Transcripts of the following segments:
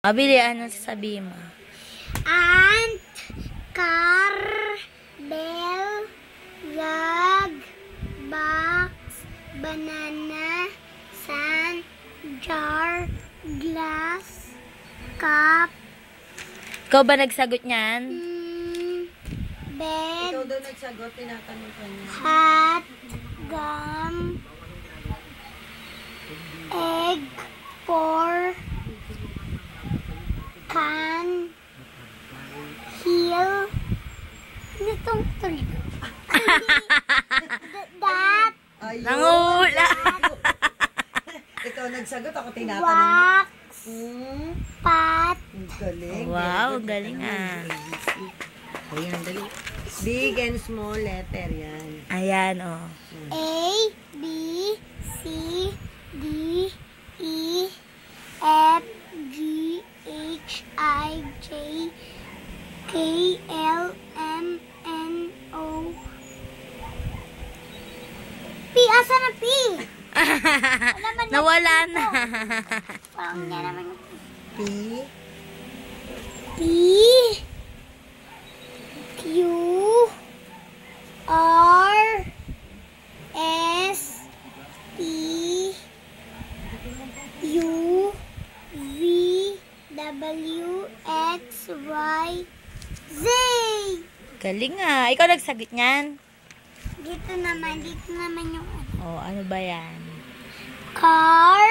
Mabili, ano sasabihin mo? Ant, car, bell, rug, box, banana, sun, jar, glass, cup, Ikaw ba nagsagot niyan? bed, Ikaw daw nagsagot, tinatanong ka niya. hat, gum, egg, pour, can, heel, ano itong tuloy? That, Ayun. Nangula! Ikaw nagsagot, ako tinatanong mo. wax, pot, Ang galing. Wow, Very good. galing ah. Ayan, dali. Big and small letter yan. Ayan, oh. A, B, C, D, E, F, G, H, I, J, K, L, M, N, O, P. Asa na P? Nawala na. Parang nga naman yung P. P, Q, R, S, T, U, V, W, X, Y, Z. Galing ah. Ikaw nagsagot niyan? Dito naman yung Oh, ano ba yan? car.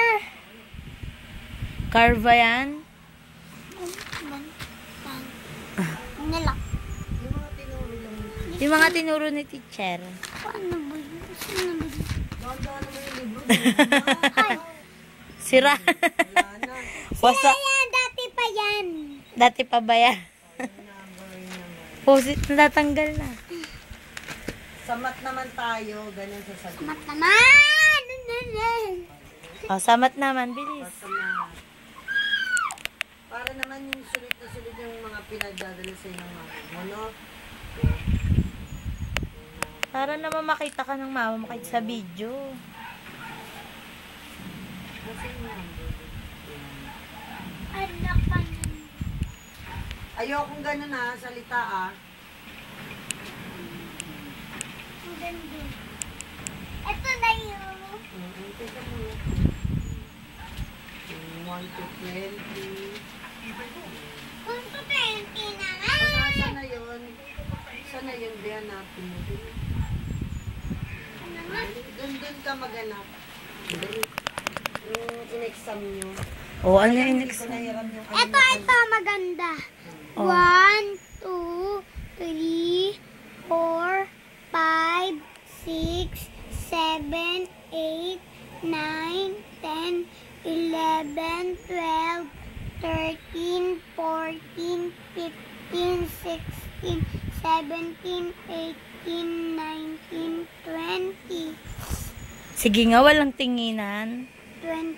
Car ba yan? Nilak. Yung mga tinuro ni teacher. Paano ba yun? Sino ba yun? Ganda naman yung libro. Ay, Sira. Wala na. Wasa. kaya dati pa yan. Dati pa ba yan? Posit na natanggal na. Sa mat naman tayo, ganyan sasabihin. Mat naman! Oh, samat naman. Bilis. Sa mat. Para naman yung sulit na sulit yung mga pinagdadala sa inyong mga mono. Para naman makita ka ng mama mo kahit sa video. Kasi yan. Anak pa niya. Ayokong ganun ah, salita ah. Ang ganda. Ito na yun. Teka muna. 1 to 20. Kung to 20 na nga. Saan na yun? Saan na yun? Diyan natin. Ano nga? Doon ka maganap. Yung in-exam nyo. Oh, ano yung Hindi next? ko nahiram yung Ito maganda. Oh. 1, 2, 3, 4, 5, 6, 7, 8, 9, 10, 11, 12, 13, 14, 15, 16, 17, 18, 19, 20. Sige nga, walang tinginan. 20.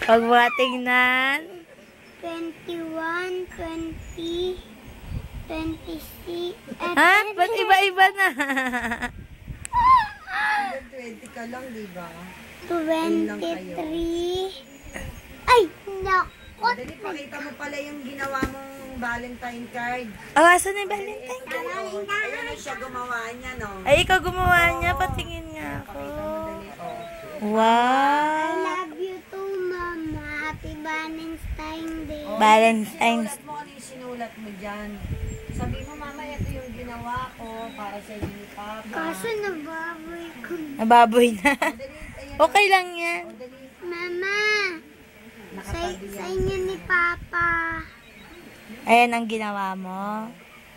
Huwag mo nga tingnan. 21, 20, 26, Ha? Ba't iba-iba na? 20 ka lang, di ba? 23. Ay, naku. Dali, pakita mo pala yung ginawa mong Valentine card. Oh, asan na yung Valentine? Ayun na siya gumawa niya, no? Ay, ikaw gumawa niya. Patingin nga ako. Pakita mo dali, oh. I Wow. love you too, Mama. Happy Valentine's Day. Valentine's. Sinulat mo, ano yung sinulat mo dyan? Sabi mo, Mama, ito yung ginawa ko para sa inyo ni Papa. Kaso nababoy ko. Nababoy na. Dali, ayan, Okay lang yan. oh, dali. Mama, sa Nakatabi yan. inyo ni Papa. Ayan ang ginawa mo.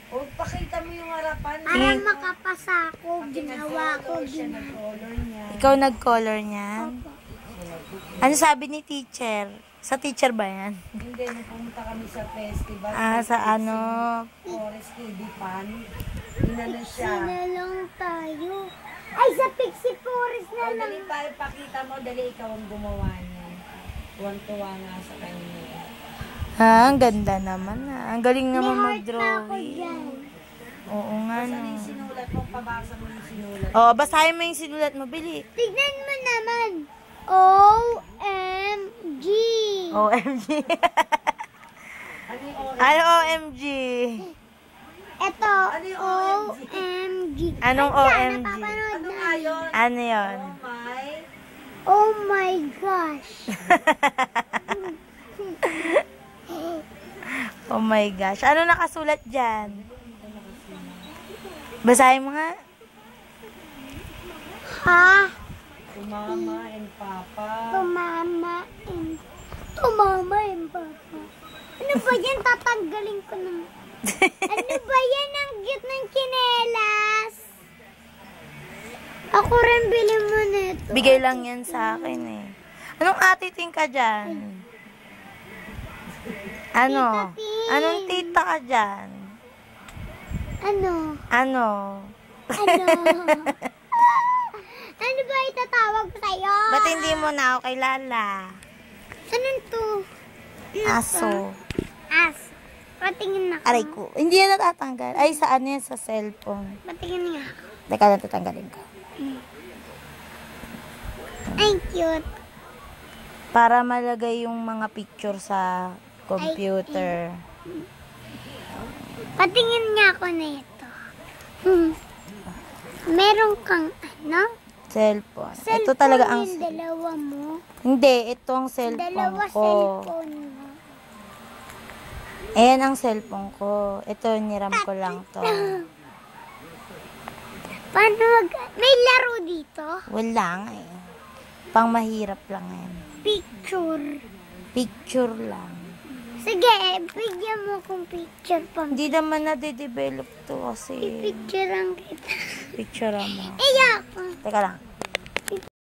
Oh, pakita mo yung harapan. Para makapasa ako, ginawa ko. Siya nag-color niya. Ikaw nag-color niyan. Ano sabi ni teacher? Sa teacher ba yan? Hindi, nung pumunta kami sa festival. Ah, sa ano? Forest Kiddie Pan. Inano siya. Na lang tayo. Ay, sa Pixie Forest na Oh, lang. dali pa, pakita mo, dali ikaw ang gumawa niya. Tuwang-tuwa nga sa kanya. Ha, ang ganda naman ah. Ang galing May naman heart na ako mag-drawing. dyan. Oo nga Saan no. yung sinulat mo? Pabasa mo yung sinulat. Oh, basahin mo yung sinulat mo, Bili. Tignan mo naman. O-M OMG. Ano yung OMG? Ano OMG? Ito, Ano yung OMG? OMG. Anong Ayan, OMG? napapanood Ano na. nga yun? Ano yon? Oh my... Oh my gosh. Oh my gosh. Ano nakasulat dyan? Basahin mo nga. Ha? To mama and papa. Tumama and papa. Ano ba yan? Tatanggalin ko ng... Ano ba yan? Ang cute ng tsinelas. Ako rin bili mo nito. Bigay lang yan sa akin eh. Anong atiting ka dyan? Ano? Tita Tin. Anong tita ka dyan? Ano? Ano? Ano? Ano ba itatawag ko sa'yo? Ba't hindi mo na ako kilala? Anong to? Aso. As. Patingin na Aray ko. Hindi yan natatanggal. Ay, saan yan? Sa cellphone. Patingin nga. Teka lang, tatanggalin ko. Ay, cute. Para malagay yung mga picture sa computer. Patingin nga ako na ito. Meron kang ano? Cellphone. Ito talaga ang... yung dalawa mo. Hindi, ito ang cellphone Dalawa ko. cellphone mo. Ayan ang cellphone ko. Ito, niram ko lang to. Paano may laro dito? Wala nga eh. Pang mahirap lang yan. Picture. Picture lang. Sige, bigyan mo kong picture pa. Hindi naman na-develop to kasi. Picture ang kita. Picture mo. Iyak. Teka lang.